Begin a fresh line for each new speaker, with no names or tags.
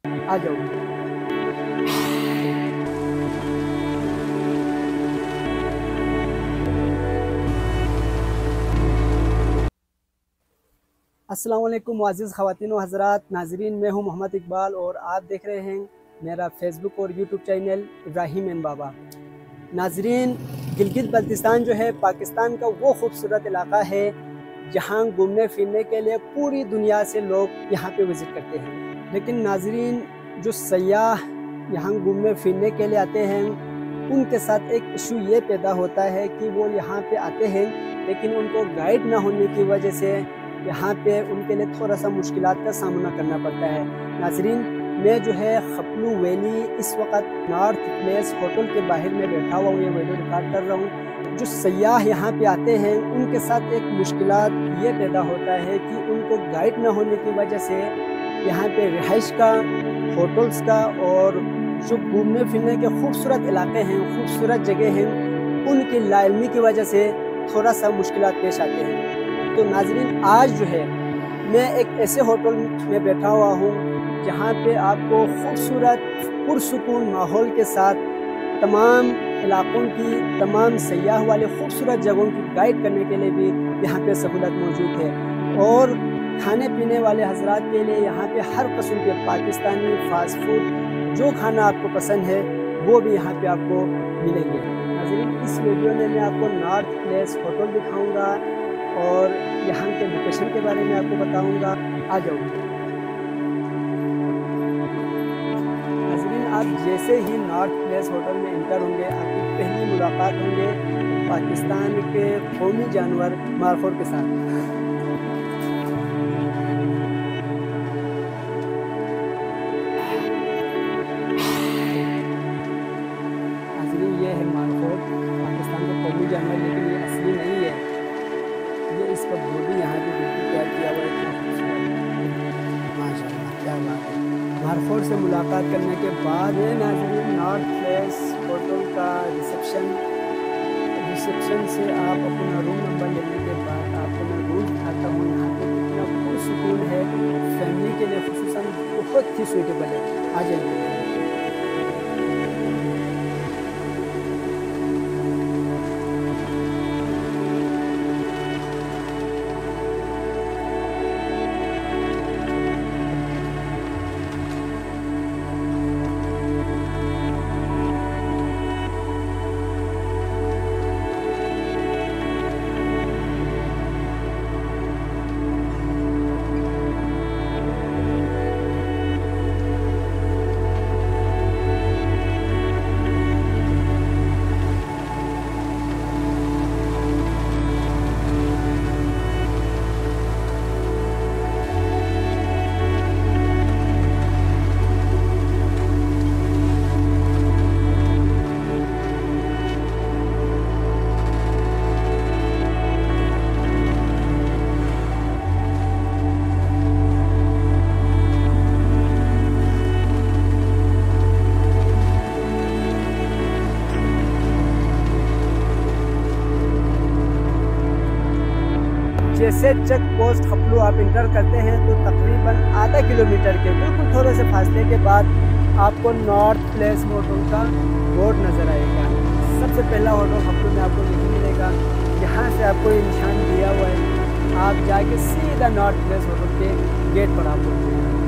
आ जाओ। अस्सलाम वालेकुम मुअज़्ज़िज़ ख़वातीन व हज़रात, नाज़रीन, मैं हूं मोहम्मद इकबाल और आप देख रहे हैं मेरा फेसबुक और यूट्यूब चैनल इब्राहिम एन बाबा। नाज़रीन, गिलगित बल्तिस्तान जो है पाकिस्तान का वो खूबसूरत इलाका है जहां घूमने फिरने के लिए पूरी दुनिया से लोग यहां पे विज़िट करते हैं। लेकिन नाज़रीन, जो सयाह यहां घूमने फिरने के लिए आते हैं उनके साथ एक इशू ये पैदा होता है कि वो यहाँ पे आते हैं लेकिन उनको गाइड ना होने की वजह से यहाँ पे उनके लिए थोड़ा सा मुश्किलात का सामना करना पड़ता है। नाज़रीन, मैं जो है खपलू वैली इस वक्त नॉर्थ प्लेस होटल के बाहर में बैठा हुआ हूँ, ये वीडियो रिकॉर्ड कर रहा हूँ। जो सयाह यहाँ पे आते हैं उनके साथ एक मुश्किलात ये पैदा होता है कि उनको गाइड ना होने की वजह से यहाँ पे रिहाइश का, होटल्स का और जो घूमने फिरने के खूबसूरत इलाके हैं, खूबसूरत जगह हैं, उनकी लाइल्मी की वजह से थोड़ा सा मुश्किलात पेश आते हैं। तो नाज़रीन, आज जो है मैं एक ऐसे होटल में बैठा हुआ हूँ जहाँ पे आपको खूबसूरत पुरसुकून माहौल के साथ तमाम इलाकों की, तमाम सयाह वाले खूबसूरत जगहों की गाइड करने के लिए भी यहाँ पे सहूलत मौजूद है। और खाने पीने वाले हजरात के लिए यहाँ पे हर किस्म के पाकिस्तानी फास्ट फूड जो खाना आपको पसंद है वो भी यहाँ पे आपको मिलेंगे। नाज़रीन, इस वीडियो में मैं आपको नॉर्थ प्लेस होटल दिखाऊंगा और यहाँ के लोकेशन के बारे में आपको बताऊंगा। आ जाओ। नाज़रीन, आप जैसे ही नॉर्थ प्लेस होटल में एंटर होंगे आपकी पहली मुलाकात होंगे पाकिस्तान के कौमी जानवर मारखोर के साथ। ये है मारखोर, पाकिस्तान का कौमी जानवर, लेकिन ये असली नहीं है। ये इसका बॉडी यहाँ पे बिल्कुल तैयार किया हुआ है, माशाल्लाह, क्या बात है। मारखोर से मुलाकात करने के बाद ये नाज़रीन नॉर्थ प्लेस होटल का रिसेप्शन से आप अपना रूम नंबर लेने के बाद आपको मैं रूम दिखाता हूँ। यहाँ पे कितना पुरसुकून है, फैमिली के लिए खुसूसन बहुत ही सूटेबल है। आ जाइए। जैसे चेक पोस्ट खपलू आप इंटर करते हैं तो तकरीबन आधा किलोमीटर के बिल्कुल थोड़े से फासले के बाद आपको नॉर्थ प्लेस होटल का बोर्ड नज़र आएगा। सबसे पहला होटल खपलू में आपको यही मिलेगा। यहाँ से आपको निशान दिया हुआ है, आप जाके सीधा नॉर्थ प्लेस होटल के गेट पर आप पहुँचेंगे।